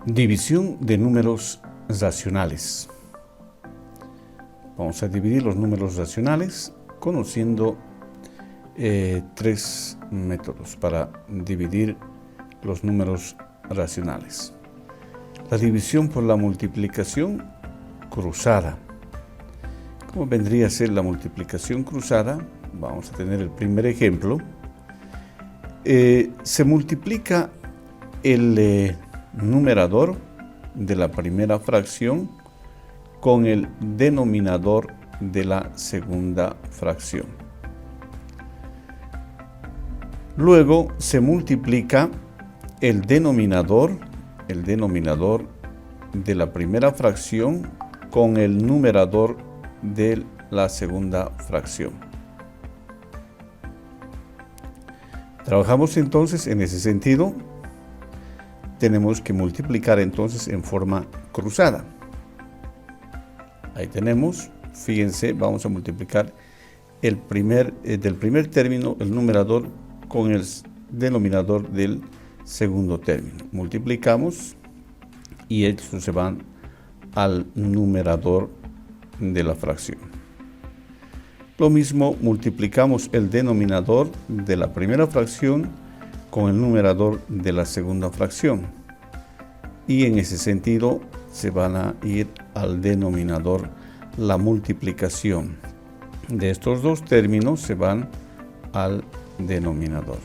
División de números racionales. Vamos a dividir los números racionales conociendo tres métodos para dividir los números racionales. La división por la multiplicación cruzada. ¿Cómo vendría a ser la multiplicación cruzada? Vamos a tener el primer ejemplo. Se multiplica el numerador de la primera fracción con el denominador de la segunda fracción. Luego se multiplica el denominador de la primera fracción con el numerador de la segunda fracción. Trabajamos entonces en ese sentido. Tenemos que multiplicar entonces en forma cruzada. Ahí tenemos, fíjense, vamos a multiplicar del primer término, el numerador con el denominador del segundo término. Multiplicamos y estos se van al numerador de la fracción. Lo mismo, multiplicamos el denominador de la primera fracción con el numerador de la segunda fracción. Y en ese sentido se van a ir al denominador. La multiplicación de estos dos términos se van al denominador.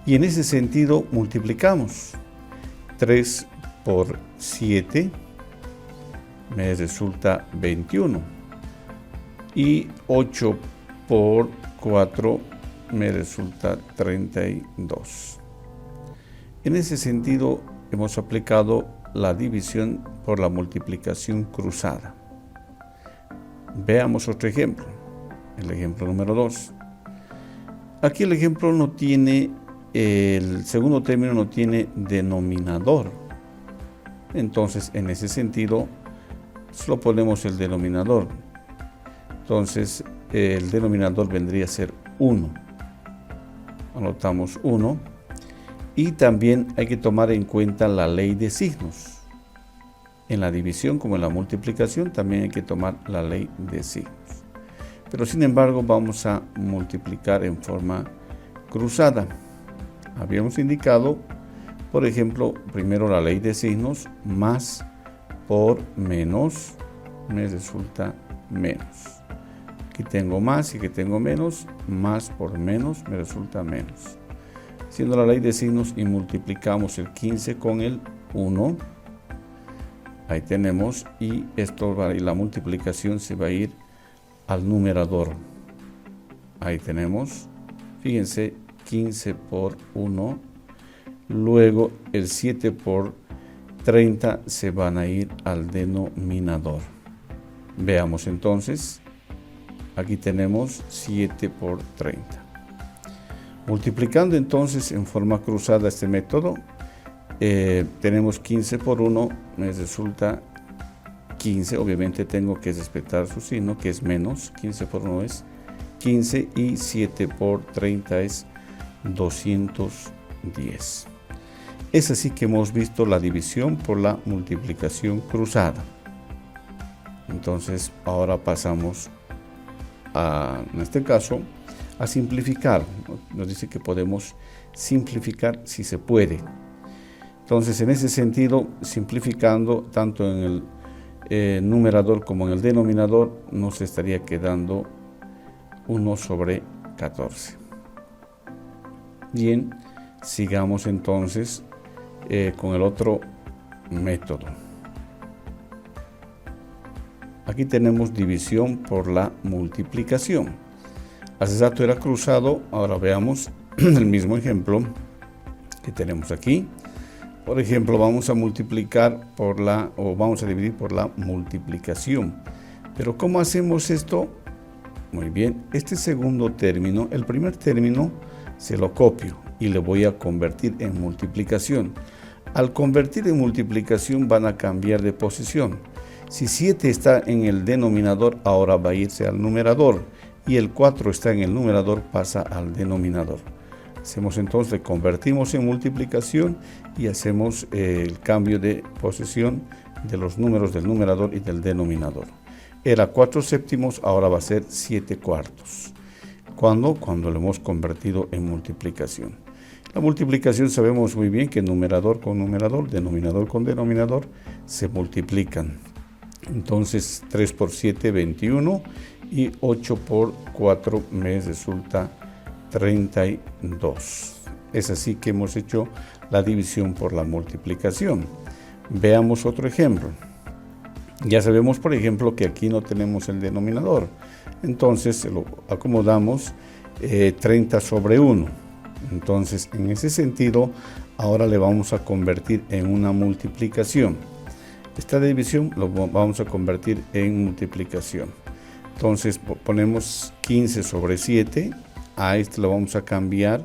Y en ese sentido multiplicamos 3 por 7 me resulta 21 y 8 por 4 me resulta 32. En ese sentido hemos aplicado la división por la multiplicación cruzada. Veamos otro ejemplo, el ejemplo número 2. Aquí el ejemplo no tiene, el segundo término no tiene denominador. Entonces en ese sentido solo ponemos el denominador. Entonces el denominador vendría a ser 1. Anotamos 1 y también hay que tomar en cuenta la ley de signos. En la división como en la multiplicación también hay que tomar la ley de signos. Pero sin embargo vamos a multiplicar en forma cruzada. Habíamos indicado, por ejemplo, primero la ley de signos, más por menos me resulta menos. Aquí tengo más y aquí tengo menos, más por menos me resulta menos. Haciendo la ley de signos y multiplicamos el 15 con el 1, ahí tenemos, y esto va, y la multiplicación se va a ir al numerador. Ahí tenemos, fíjense, 15 por 1, luego el 7 por 30 se van a ir al denominador. Veamos entonces. Aquí tenemos 7 por 30. Multiplicando entonces en forma cruzada este método, tenemos 15 por 1, me resulta 15. Obviamente tengo que respetar su signo, que es menos. 15 por 1 es 15 y 7 por 30 es 210. Es así que hemos visto la división por la multiplicación cruzada. Entonces ahora pasamos en este caso, a simplificar. Nos dice que podemos simplificar si se puede. Entonces, en ese sentido, simplificando tanto en el numerador como en el denominador, nos estaría quedando 1 sobre 14. Bien, sigamos entonces con el otro método. Aquí tenemos división por la multiplicación. Hace rato era cruzado, ahora veamos el mismo ejemplo que tenemos aquí. Por ejemplo, vamos a multiplicar vamos a dividir por la multiplicación. Pero ¿cómo hacemos esto? Muy bien, este segundo término, el primer término, se lo copio y le voy a convertir en multiplicación. Al convertir en multiplicación van a cambiar de posición. Si 7 está en el denominador, ahora va a irse al numerador, y el 4 está en el numerador, pasa al denominador. Hacemos entonces, le convertimos en multiplicación y hacemos el cambio de posición de los números del numerador y del denominador. Era 4 séptimos, ahora va a ser 7 cuartos. ¿Cuándo? Cuando lo hemos convertido en multiplicación. La multiplicación sabemos muy bien que numerador con numerador, denominador con denominador, se multiplican. Entonces 3 por 7, 21 y 8 por 4 me resulta 32. Es así que hemos hecho la división por la multiplicación. Veamos otro ejemplo. Ya sabemos, por ejemplo, que aquí no tenemos el denominador. Entonces lo acomodamos 30 sobre 1. Entonces, en ese sentido, ahora le vamos a convertir en una multiplicación. Esta división lo vamos a convertir en multiplicación. Entonces, ponemos 15 sobre 7. A este lo vamos a cambiar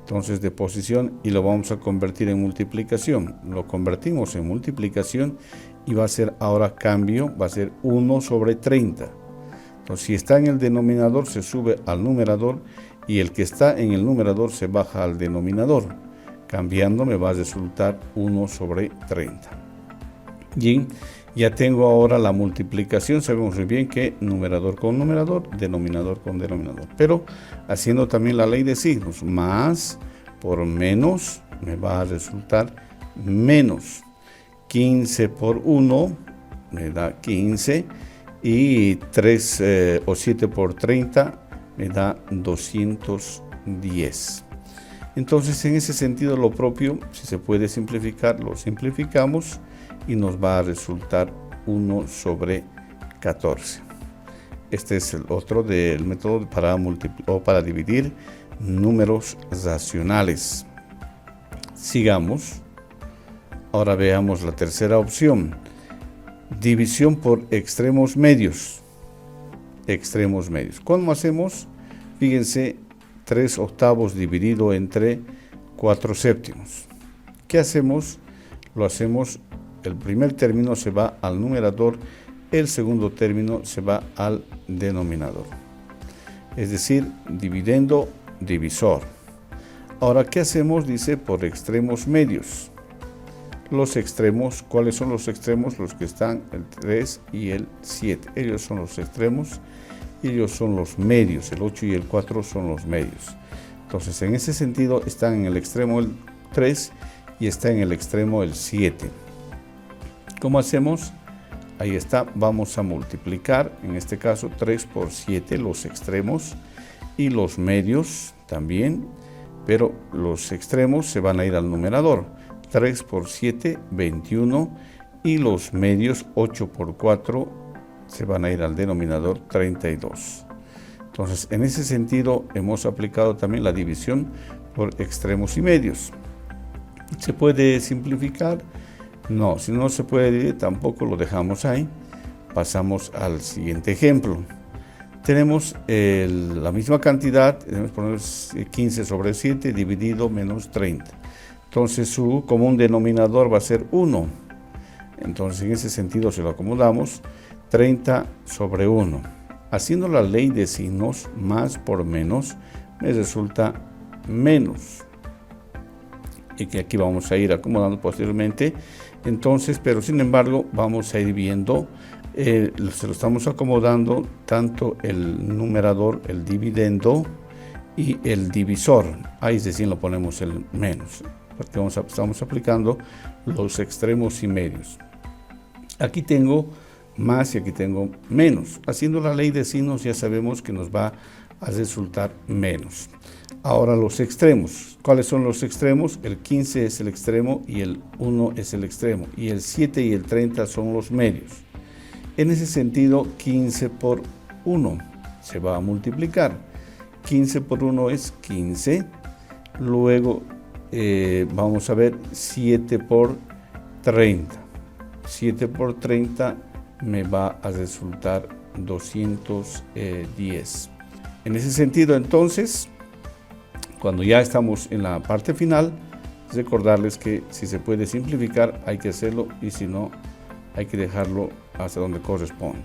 entonces de posición y lo vamos a convertir en multiplicación. Lo convertimos en multiplicación y va a ser ahora cambio, va a ser 1 sobre 30. Entonces, si está en el denominador, se sube al numerador y el que está en el numerador se baja al denominador. Cambiando me va a resultar 1 sobre 30. Y ya tengo ahora la multiplicación. Sabemos muy bien que numerador con numerador, denominador con denominador. Pero haciendo también la ley de signos, más por menos me va a resultar menos. 15 por 1 me da 15 y 3 o 7 por 30 me da 210. Entonces, en ese sentido, lo propio, si se puede simplificar, lo simplificamos y nos va a resultar 1 sobre 14. Este es el otro del método para dividir números racionales. Sigamos. Ahora veamos la tercera opción. División por extremos medios. Extremos medios. ¿Cómo hacemos? Fíjense, 3 octavos dividido entre 4 séptimos. ¿Qué hacemos? Lo hacemos, el primer término se va al numerador, el segundo término se va al denominador. Es decir, dividendo, divisor. Ahora, ¿qué hacemos? Dice por extremos medios. Los extremos, ¿cuáles son los extremos? Los que están el 3 y el 7. Ellos son los extremos y ellos son los medios. El 8 y el 4 son los medios. Entonces, en ese sentido, están en el extremo el 3 y está en el extremo el 7. ¿Cómo hacemos? Ahí está, vamos a multiplicar, en este caso 3 por 7, los extremos y los medios también, pero los extremos se van a ir al numerador. 3 por 7, 21, y los medios 8 por 4 se van a ir al denominador, 32. Entonces, en ese sentido, hemos aplicado también la división por extremos y medios. ¿Se puede simplificar? No, si no se puede dividir, tampoco lo dejamos ahí. Pasamos al siguiente ejemplo. Tenemos la misma cantidad, debemos poner 15 sobre 7 dividido menos 30. Entonces su común denominador va a ser 1. Entonces en ese sentido se lo acomodamos, 30 sobre 1. Haciendo la ley de signos, más por menos, me resulta menos. Y que aquí vamos a ir acomodando posteriormente. Entonces, pero sin embargo, vamos a ir viendo, se lo estamos acomodando tanto el numerador, el dividendo y el divisor. Ahí es decir, lo ponemos el menos, porque estamos aplicando los extremos y medios. Aquí tengo más y aquí tengo menos. Haciendo la ley de signos ya sabemos que nos va a resultar menos. Ahora los extremos. ¿Cuáles son los extremos? El 15 es el extremo y el 1 es el extremo. Y el 7 y el 30 son los medios. En ese sentido, 15 por 1 se va a multiplicar. 15 por 1 es 15. Luego vamos a ver 7 por 30. 7 por 30 me va a resultar 210. En ese sentido, entonces, cuando ya estamos en la parte final, recordarles que si se puede simplificar hay que hacerlo y si no hay que dejarlo hasta donde corresponde.